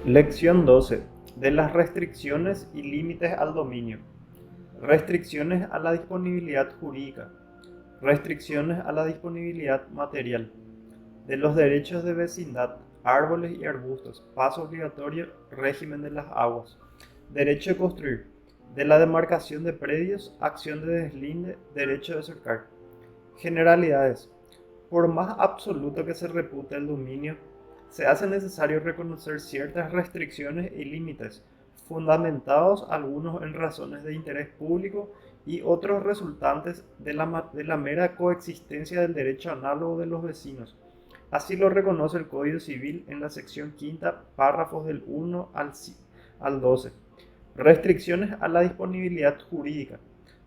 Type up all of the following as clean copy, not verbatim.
Lección 12. De las restricciones y límites al dominio. Restricciones a la disponibilidad jurídica. Restricciones a la disponibilidad material. De los derechos de vecindad, árboles y arbustos, paso obligatorio, régimen de las aguas. Derecho de construir. De la demarcación de predios, acción de deslinde, derecho de cercar. Generalidades. Por más absoluto que se repute el dominio, se hace necesario reconocer ciertas restricciones y límites, fundamentados algunos en razones de interés público y otros resultantes de la mera coexistencia del derecho análogo de los vecinos. Así lo reconoce el Código Civil en la sección quinta, párrafos del 1 al 12. Restricciones a la disponibilidad jurídica.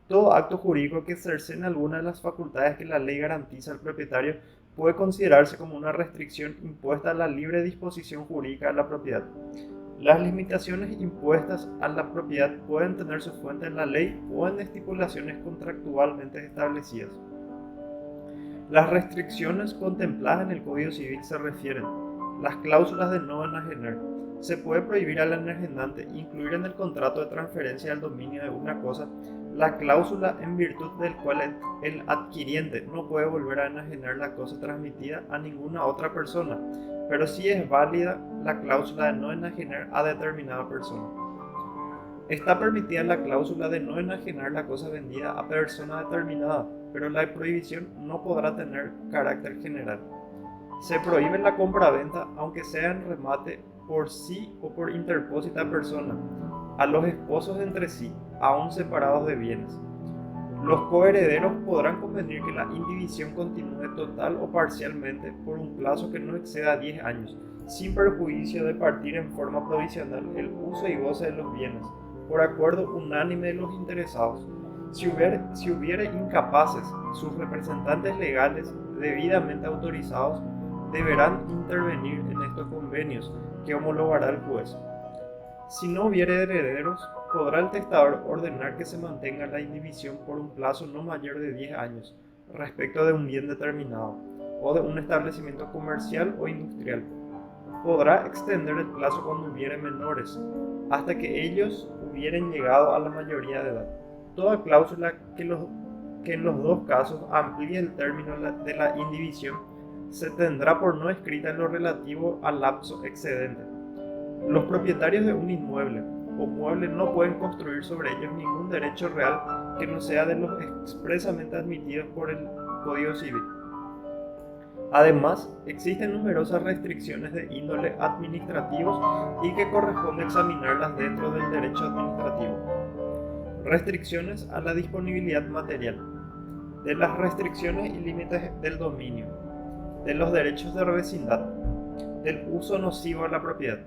Todo acto jurídico que cercene alguna de las facultades que la ley garantiza al propietario puede considerarse como una restricción impuesta a la libre disposición jurídica de la propiedad. Las limitaciones impuestas a la propiedad pueden tener su fuente en la ley o en estipulaciones contractualmente establecidas. Las restricciones contempladas en el Código Civil se refieren a las cláusulas de no enajenar. Se puede prohibir al enajenante incluir en el contrato de transferencia del dominio de una cosa la cláusula en virtud del cual el adquiriente no puede volver a enajenar la cosa transmitida a ninguna otra persona, pero sí es válida la cláusula de no enajenar a determinada persona. Está permitida la cláusula de no enajenar la cosa vendida a persona determinada, pero la prohibición no podrá tener carácter general. Se prohíbe la compra-venta, aunque sea en remate por sí o por interpósita persona, a los esposos entre sí, aún separados de bienes. Los coherederos podrán convenir que la indivisión continúe total o parcialmente por un plazo que no exceda 10 años, sin perjuicio de partir en forma provisional el uso y goce de los bienes, por acuerdo unánime de los interesados. Si hubiere incapaces, sus representantes legales debidamente autorizados deberán intervenir en estos convenios que homologará el juez. Si no hubiere herederos, podrá el testador ordenar que se mantenga la indivisión por un plazo no mayor de 10 años respecto de un bien determinado o de un establecimiento comercial o industrial. Podrá extender el plazo cuando hubiere menores, hasta que ellos hubieren llegado a la mayoría de edad. Toda cláusula que en los dos casos amplíe el término de la indivisión se tendrá por no escrita en lo relativo al lapso excedente. Los propietarios de un inmueble o mueble no pueden construir sobre ellos ningún derecho real que no sea de los expresamente admitidos por el Código Civil. Además, existen numerosas restricciones de índole administrativos y que corresponde examinarlas dentro del derecho administrativo. Restricciones a la disponibilidad material. De las restricciones y límites del dominio. De los derechos de vecindad. Del uso nocivo a la propiedad.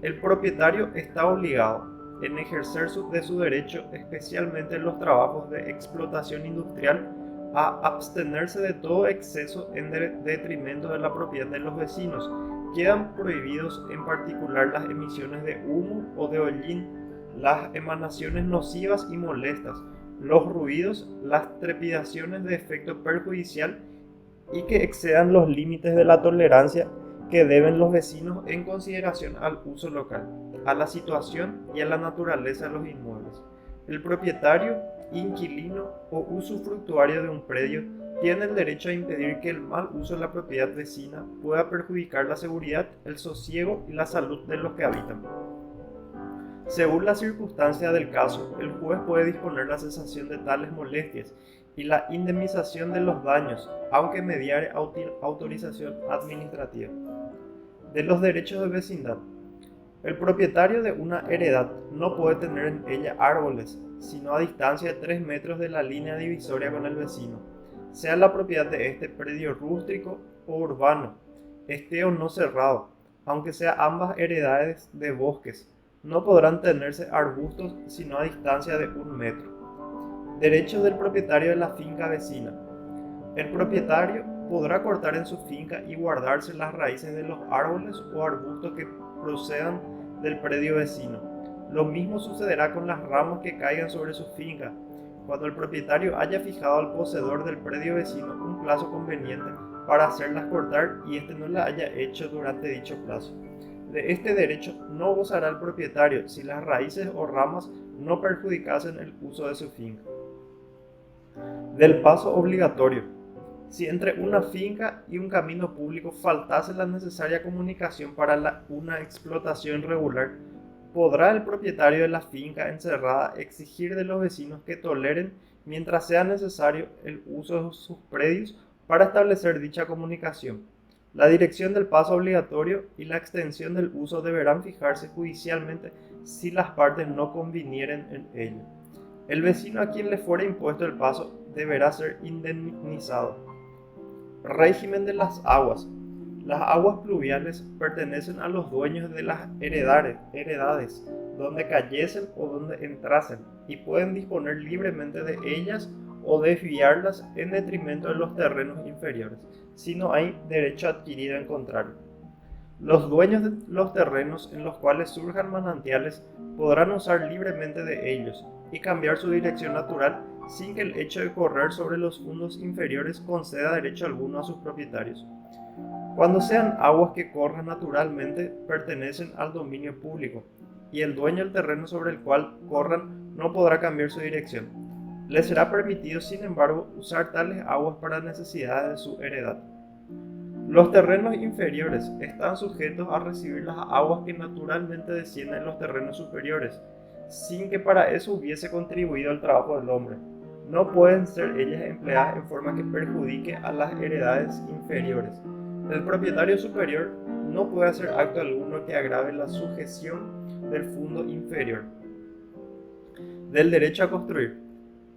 El propietario está obligado en ejercer de su derecho, especialmente en los trabajos de explotación industrial, a abstenerse de todo exceso en detrimento de la propiedad de los vecinos. Quedan prohibidos en particular las emisiones de humo o de hollín, las emanaciones nocivas y molestas, los ruidos, las trepidaciones de efecto perjudicial y que excedan los límites de la tolerancia que deben los vecinos en consideración al uso local, a la situación y a la naturaleza de los inmuebles. El propietario, inquilino o usufructuario de un predio tiene el derecho a impedir que el mal uso de la propiedad vecina pueda perjudicar la seguridad, el sosiego y la salud de los que habitan. Según la circunstancia del caso, el juez puede disponer la cesación de tales molestias y la indemnización de los daños, aunque mediare autorización administrativa. De los derechos de vecindad. El propietario de una heredad no puede tener en ella árboles, sino a distancia de 3 metros de la línea divisoria con el vecino, sea la propiedad de este predio rústico o urbano, esté o no cerrado, aunque sea ambas heredades de bosques. No podrán tenerse arbustos sino a distancia de 1 metro. Derechos del propietario de la finca vecina. El propietario podrá cortar en su finca y guardarse las raíces de los árboles o arbustos que procedan del predio vecino. Lo mismo sucederá con las ramas que caigan sobre su finca, cuando el propietario haya fijado al poseedor del predio vecino un plazo conveniente para hacerlas cortar y éste no la haya hecho durante dicho plazo. De este derecho no gozará el propietario si las raíces o ramas no perjudicasen el uso de su finca. Del paso obligatorio. Si entre una finca y un camino público faltase la necesaria comunicación para una explotación regular, podrá el propietario de la finca encerrada exigir de los vecinos que toleren, mientras sea necesario, el uso de sus predios para establecer dicha comunicación. La dirección del paso obligatorio y la extensión del uso deberán fijarse judicialmente si las partes no convinieren en ello. El vecino a quien le fuere impuesto el paso deberá ser indemnizado. Régimen de las aguas. Las aguas pluviales pertenecen a los dueños de las heredades, donde cayesen o donde entrasen, y pueden disponer libremente de ellas o desviarlas en detrimento de los terrenos inferiores, si no hay derecho adquirido en contrario. Los dueños de los terrenos en los cuales surjan manantiales podrán usar libremente de ellos y cambiar su dirección natural sin que el hecho de correr sobre los fondos inferiores conceda derecho alguno a sus propietarios. Cuando sean aguas que corran naturalmente, pertenecen al dominio público, y el dueño del terreno sobre el cual corran no podrá cambiar su dirección. Le será permitido, sin embargo, usar tales aguas para necesidades de su heredad. Los terrenos inferiores están sujetos a recibir las aguas que naturalmente descienden en los terrenos superiores, sin que para eso hubiese contribuido el trabajo del hombre. No pueden ser ellas empleadas en forma que perjudique a las heredades inferiores. El propietario superior no puede hacer acto alguno que agrave la sujeción del fondo inferior. Del derecho a construir.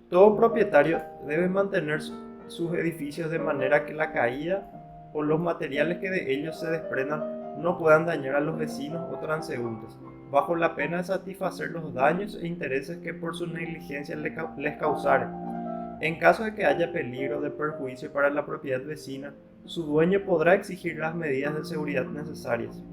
Todo propietario debe mantener sus edificios de manera que la caída o los materiales que de ellos se desprendan no puedan dañar a los vecinos o transeúntes, bajo la pena de satisfacer los daños e intereses que por su negligencia les causaren. En caso de que haya peligro de perjuicio para la propiedad vecina, su dueño podrá exigir las medidas de seguridad necesarias.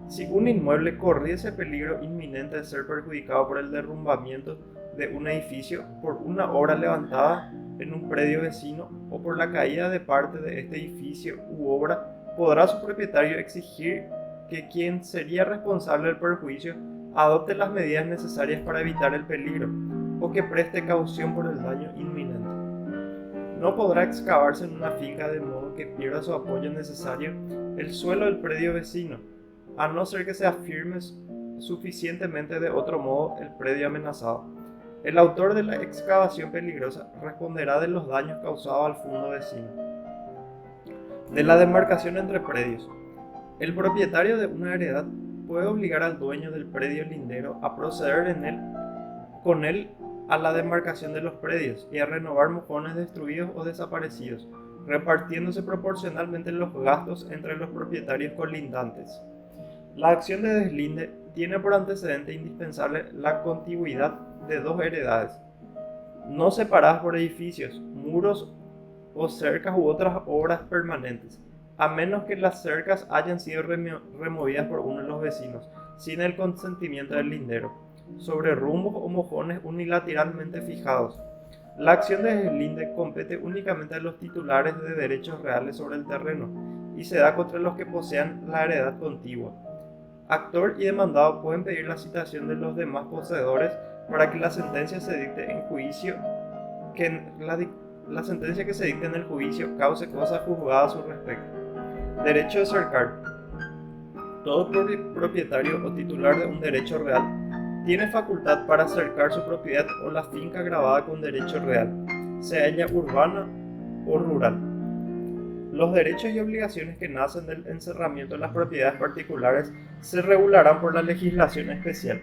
Si un inmueble corriese peligro inminente de ser perjudicado por el derrumbamiento de un edificio, por una obra levantada en un predio vecino o por la caída de parte de este edificio u obra, podrá su propietario exigir que quien sería responsable del perjuicio adopte las medidas necesarias para evitar el peligro o que preste caución por el daño inminente. No podrá excavarse en una finca de modo que pierda su apoyo necesario el suelo del predio vecino, a no ser que se afirme suficientemente de otro modo el predio amenazado. El autor de la excavación peligrosa responderá de los daños causados al fondo vecino. De la demarcación entre predios. El propietario de una heredad puede obligar al dueño del predio lindero a proceder con él a la demarcación de los predios y a renovar mojones destruidos o desaparecidos, repartiéndose proporcionalmente los gastos entre los propietarios colindantes. La acción de deslinde tiene por antecedente indispensable la contigüidad de dos heredades, no separadas por edificios, muros o cercas u otras obras permanentes, a menos que las cercas hayan sido removidas por uno de los vecinos, sin el consentimiento del lindero, sobre rumbos o mojones unilateralmente fijados. La acción de deslinde compete únicamente a los titulares de derechos reales sobre el terreno y se da contra los que posean la heredad contigua. Actor y demandado pueden pedir la citación de los demás poseedores para que la sentencia se dicte en juicio, la sentencia que se dicte en el juicio cause cosa juzgada a su respecto. Derecho de cercar. Todo propietario o titular de un derecho real tiene facultad para cercar su propiedad o la finca grabada con derecho real, sea ella urbana o rural. Los derechos y obligaciones que nacen del encerramiento de las propiedades particulares se regularán por la legislación especial.